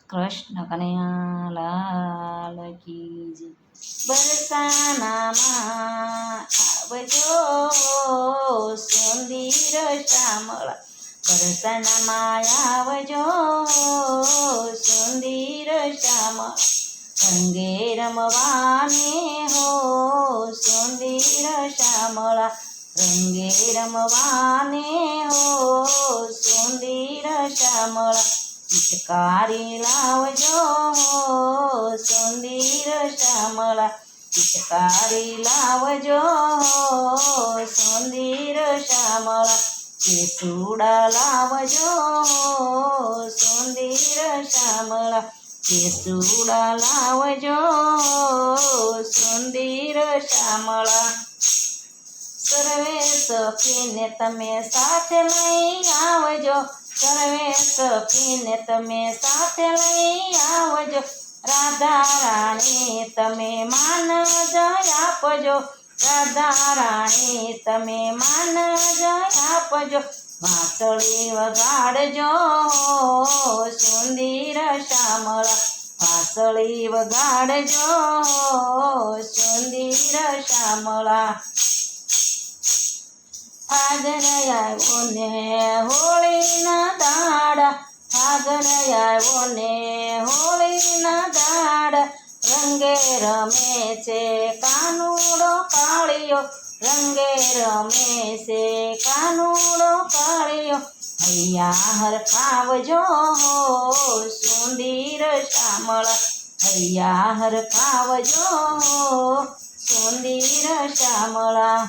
કૃષ્ણ કનૈયા લાલ કી જય. બરસાનામાં આવજો સુંદર શ્યામળા, બરસાનામાં આવજો સુંદર શ્યામળા, રંગે રમવાને હો સુંદર શ્યામળા, રંગે રમવાને હો સુંદર શ્યામળા, પિચકારી લાવજો સુંદર શ્યામળા, પિચકારી લાવજો સુંદર શ્યામળા, કેસુડા લાવજો સુંદર શ્યામળા, કેસુડા લાવજો સુંદર શ્યામળા. સર્વે સખીને તમે સાથે લઈ આવજો, સર્વે સખીને તમે સાથે લઈ આવજો, રાધા રાણી તમે માન જય આપજો, રાધા રાણી તમે માન જય આપજો, વાંસળી વગાડજો સુંદર શ્યામળા, વાંસળી વગાડજો સુંદર શ્યામળા. ફાગણ આવ્યો ને હોળીના દાડા, ફાગણ આવ્યો ને હોળીના દાડા, રંગે રમે છે કાનુડો કાળિયો, રંગે રમે છે કાનુડો કાળિયો, હૈયા હરખાવજો સુંદર શ્યામળા, હૈયા હરખાવજો સુંદર શ્યામળા.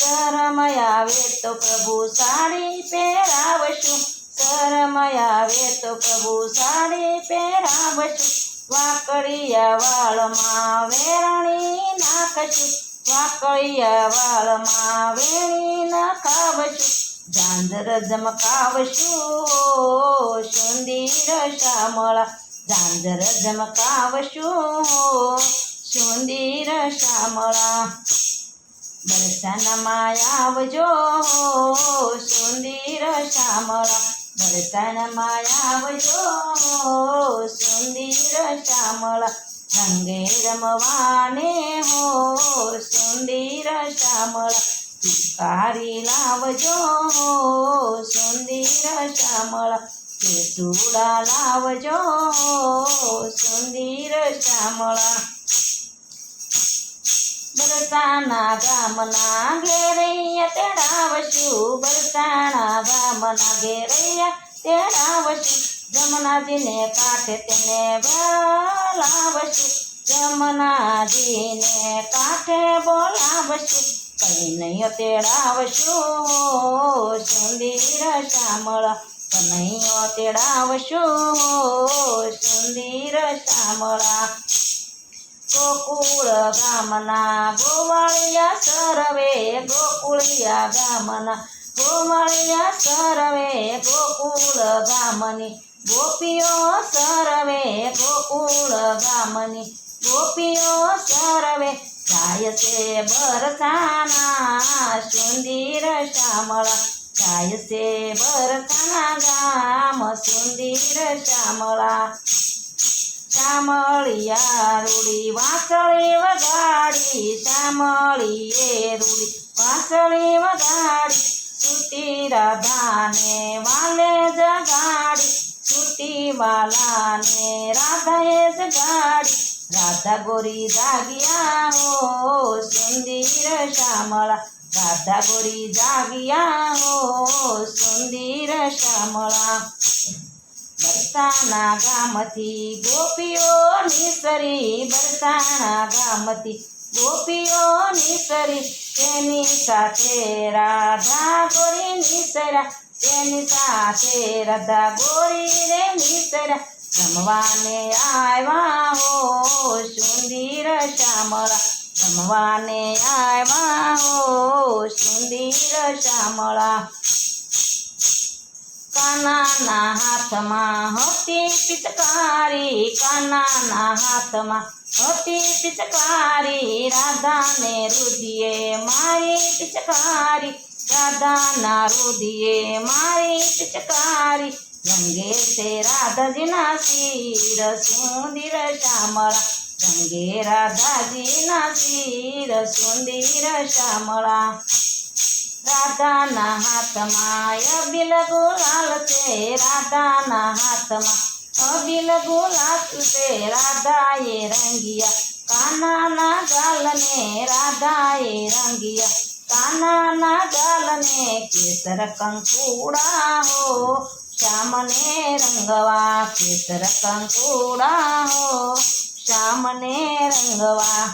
શરમ આવે તો પ્રભુ સાડી પહેરાવશું, શરમ આવે તો પ્રભુ સાડી પહેરાવશું, વાકડિયા વાળમાં વેરણી નાખશું, વાકડિયા વાળમાં વેણી નાખાવશું, ઝાંઝર ઝમકાવશું સુંદર શ્યામળા, ઝાંઝર ઝમકાવશું સુંદર શ્યામળા. બરસાનામાં આવજો સુંદર શ્યામળા, બરસાનામાં આવજો સુંદર શ્યામળા, રંગે રમવાને હો સુંદર શ્યામળા, પિચકારી લાવજો સુંદર શ્યામળા, કેસુડા લાવજો સુંદર શ્યામળા. બરસાના ગામના ઘેરૈયા તેડાવશું, બરસાના ગામના ઘેરૈયા તેડાવશું, જમનાજીને કાંઠે તેને બોલાવશું, જમનાજીને કાંઠે બોલાવશું, કનૈયો તેડાવશું સુંદર શ્યામળા, કનૈયો તેડાવશું સુંદર શ્યામળા. ગોકુળ ગામના ગોવાળિયા સર્વે, ગોકુળિયા ગામના ગોવાળિયા સર્વે, ગોકુળ ગામની ગોપીઓ સર્વે, ગોકુળ ગામની ગોપીઓ સર્વે, જાય છે બરસાના સુંદર શ્યામળા, જાય છે બરસાના ગામ સુંદર શ્યામળા. શ્યામળિયા રૂડી વાંસળી વગાડી, શ્યામળીએ રૂડી વાંસળી વગાડી, સુતી રાધાને વાલે જગાડી, સુતી વાલાને રાધાએ જગાડી, રાધા ગોરી જાગ્યા હો સુંદર શ્યામળા, રાધા ગોરી જાગ્યા હો સુંદર શ્યામળા. બરસાના ગામથી ગોપીઓ નિસરી, બરસાના ગામથી ગોપીઓ નિસરી, તેની સાથે રાધા ગોરી નિસર્યા, તેની સાથે રાધા ગોરી રે નિસર્યા, રમવાને આવ્યા હો સુંદર શ્યામળા, રમવાને આવ્યા હો સુંદર શ્યામળા. કાનાના હાથમાં હતી પિચકારી, કાનાના હાથમાં હતી પિચકારી, રાધાને રુધિયે મારી પિચકારી, રાધાના રુધિયે મારી પિચકારી, રંગે છે રાધાજીના શિર સુંદર શ્યામળા રંગે રાધાજીના શિર સુંદર શ્યામળા રાધાના હાથમાં અબીલ ગુલાલ છે રાધાના હાથમાં અબીલ ગુલાલ છે રાધાએ રંગિયા કાનાના ગાલને રાધાએ રંગિયા કાનાના ગાલને કેસર કંકુડા હો શ્યામને રંગવા કેસર કંકુડા હો શ્યામને રંગવા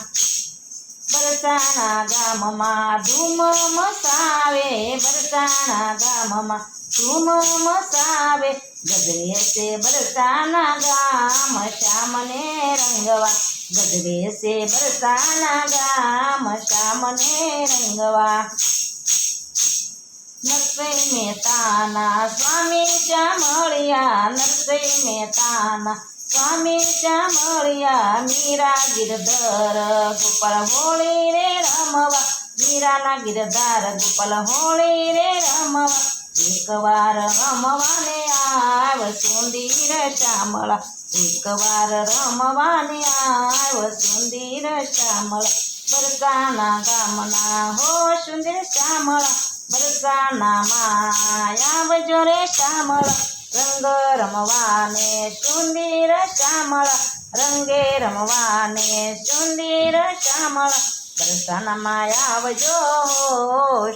બરસાણા ગામમાં ધૂમ મસાવે બરસાણા ગામમાં ધૂમ મસાવે ગજરે છે બરસાના ગામ શ્યામને રંગવા ગજરે છે બરસાના ગામ શ્યામને રંગવા નરસિંહ મહેતાના સ્વામી ચામળિયા નરસિંહ મહેતાના સ્વામી ચામળિયા મીરા ગિરધર ગોપાલ હોળી રે રમવા મીરાના ગિરધાર ગોપાલ હોળી રે રમવા એકવાર રમવાને આવ સુંદર શ્યામળા એકવાર રમવાને આવ સુંદર શ્યામળા બરસાના ગામના હો સુંદર શ્યામળા બરસાના માં આવજો રે શ્યામળા રંગ રમવાને સુંદર શ્યામળા રંગે રમવાને સુંદર શ્યામળા બરસાનામાં આવજો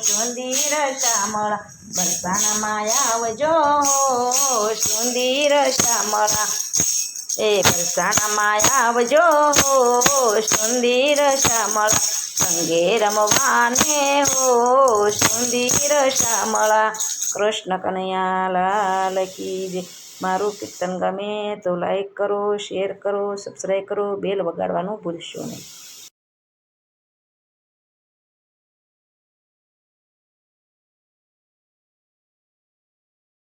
સુંદર શ્યામળા બરસાનામાં આવજો સુંદર શ્યામળા એ બરસાનામાં આવજો સુંદર શ્યામળા રંગે રમવાને હો સુંદર શ્યામળા કૃષ્ણ કનૈયા લાલ કી જય મારું કીર્તન ગમે તો લાઈક કરો શેર કરો સબસ્ક્રાઈબ કરો બેલ વગાડવાનું ભૂલશો નહીં.